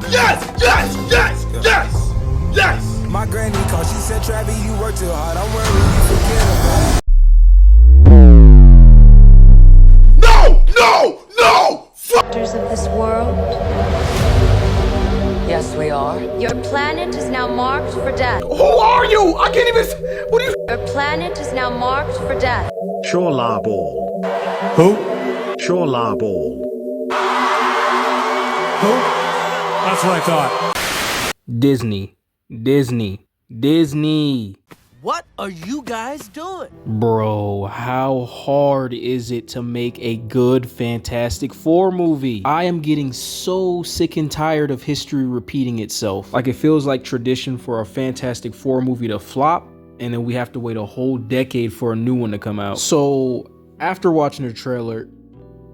Yes! Yes! Yes! Yes! Yes! My granny called, she said, Travis, you work too hard. I'm worried you forget about it. No! No! No! Of this world. Yes, we are. Your planet is now marked for death. Who are you? I can't even. What are you? Your planet is now marked for death. Shorla Ball. Who? Shorla Ball. Who? That's what I thought. Disney. What are you guys doing? Bro, how hard is it to make a good Fantastic Four movie? I am getting so sick and tired of history repeating itself. Like, it feels like tradition for a Fantastic Four movie to flop, and then we have to wait a whole decade for a new one to come out. So, after watching the trailer,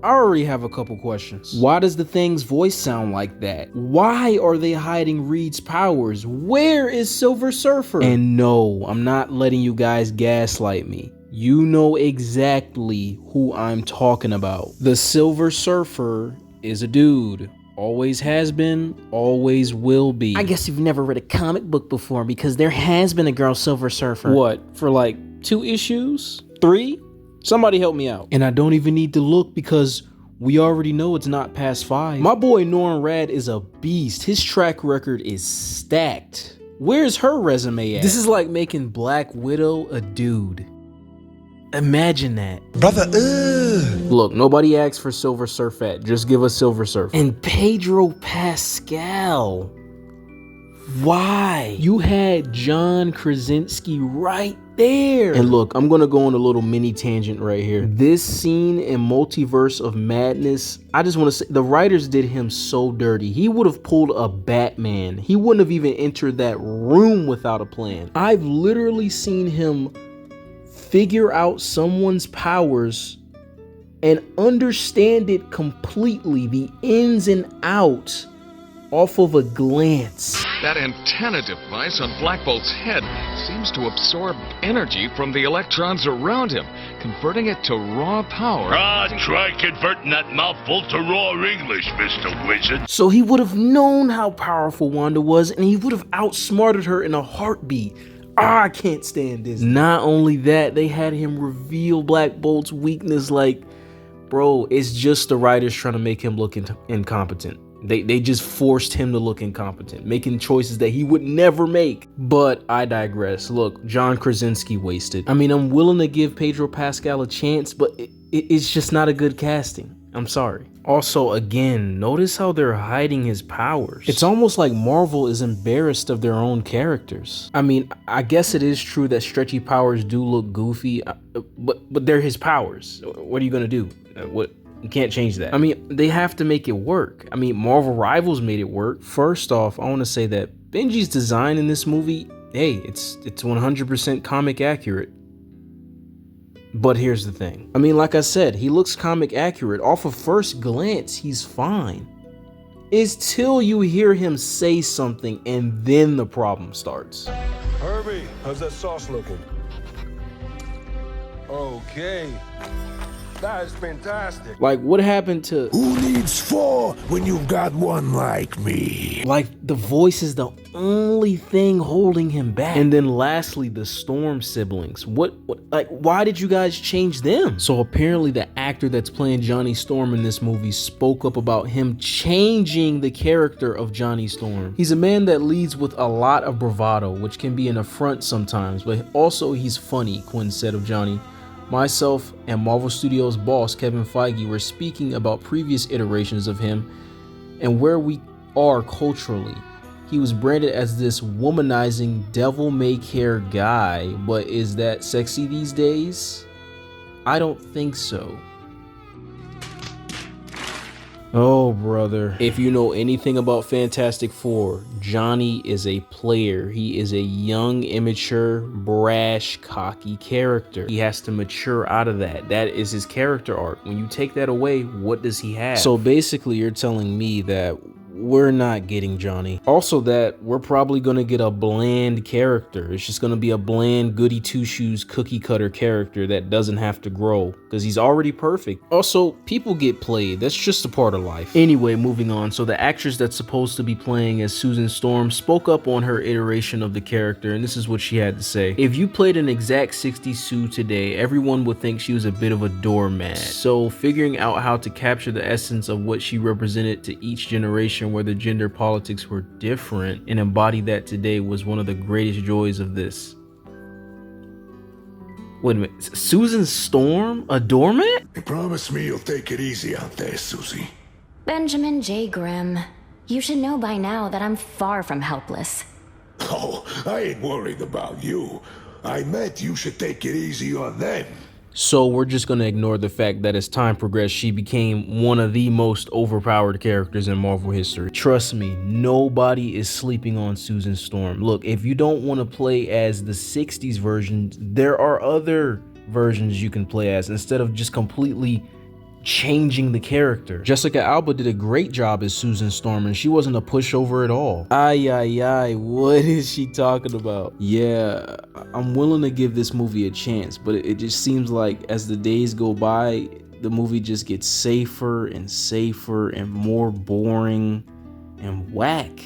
I already have a couple questions. Why does the Thing's voice sound like that? Why are they hiding Reed's powers? Where is Silver Surfer? And no, I'm not letting you guys gaslight me. You know exactly who I'm talking about. The Silver Surfer is a dude. Always has been, always will be. I guess you've never read a comic book before, because there has been a girl Silver Surfer. What, for like 2 issues? 3? Somebody help me out. And I don't even need to look, because we already know it's not past 5. My boy Norrin Rad is a beast. His track record is stacked. Where's her resume at? This is like making Black Widow a dude. Imagine that. Brother, Look, nobody asked for Silver Surfer. Just give us Silver Surfer. And Pedro Pascal. Why? You had John Krasinski right there. And look, I'm gonna go on a little mini tangent right here. This scene in Multiverse of Madness, I just want to say, the writers did him so dirty. He would have pulled a Batman. He wouldn't have even entered that room without a plan. I've literally seen him figure out someone's powers and understand it completely, the ins and outs, off of a glance. That antenna device on Black Bolt's head seems to absorb energy from the electrons around him, converting it to raw power. Try converting that mouthful to raw English, Mr. Wizard. So he would have known how powerful Wanda was, and he would have outsmarted her in a heartbeat. I can't stand this. Not only that, they had him reveal Black Bolt's weakness. Like, bro, it's just the writers trying to make him look incompetent. They just forced him to look incompetent, making choices that he would never make. But I digress. Look, John Krasinski wasted. I mean, I'm willing to give Pedro Pascal a chance, but it's just not a good casting. I'm sorry. Also, again, notice how they're hiding his powers. It's almost like Marvel is embarrassed of their own characters. I mean, I guess it is true that Stretchy powers do look goofy, but they're his powers. What are you gonna do? You can't change that. I mean, they have to make it work. I mean, Marvel Rivals made it work. First off, I want to say that Benji's design in this movie, hey, it's 100% comic accurate. But here's the thing. I mean, like I said, he looks comic accurate. Off of first glance, he's fine. It's till you hear him say something and then the problem starts. Herbie, how's that sauce looking? Okay. That is fantastic. Like, what happened to... Who needs 4 when you've got 1 like me? Like, the voice is the only thing holding him back. And then lastly, the Storm siblings. What like, why did you guys change them? So apparently the actor that's playing Johnny Storm in this movie spoke up about him changing the character of Johnny Storm. He's a man that leads with a lot of bravado, which can be an affront sometimes, but also he's funny, Quinn said of Johnny. Myself and Marvel Studios boss Kevin Feige were speaking about previous iterations of him and where we are culturally. He was branded as this womanizing devil-may-care guy, but is that sexy these days? I don't think so. Oh, brother. If you know anything about Fantastic Four, Johnny is a player. He is a young, immature, brash, cocky character. He has to mature out of that. That is his character arc. When you take that away, what does he have? So basically, you're telling me that we're not getting Johnny. Also that we're probably gonna get a bland character. It's just gonna be a bland goody two-shoes cookie cutter character that doesn't have to grow because he's already perfect. Also, people get played. That's just a part of life. Anyway, moving on. So the actress that's supposed to be playing as Susan Storm spoke up on her iteration of the character, and this is what she had to say. If you played an exact 60s Sue today, everyone would think she was a bit of a doormat. So figuring out how to capture the essence of what she represented to each generation where the gender politics were different and embody that today was one of the greatest joys of this. Wait a minute, Susan Storm, a doormat? You promise me you'll take it easy out there, Susie. Benjamin J. Grimm, you should know by now that I'm far from helpless. Oh, I ain't worried about you. I meant you should take it easy on them. So we're just gonna ignore the fact that as time progressed, she became one of the most overpowered characters in Marvel history. Trust me, nobody is sleeping on Susan Storm. Look, if you don't want to play as the 60s version, there are other versions you can play as instead of just completely changing the character. Jessica Alba did a great job as Susan Storm and she wasn't a pushover at all. Ay, what is she talking about? Yeah, I'm willing to give this movie a chance, but it just seems like as the days go by, the movie just gets safer and more boring and whack.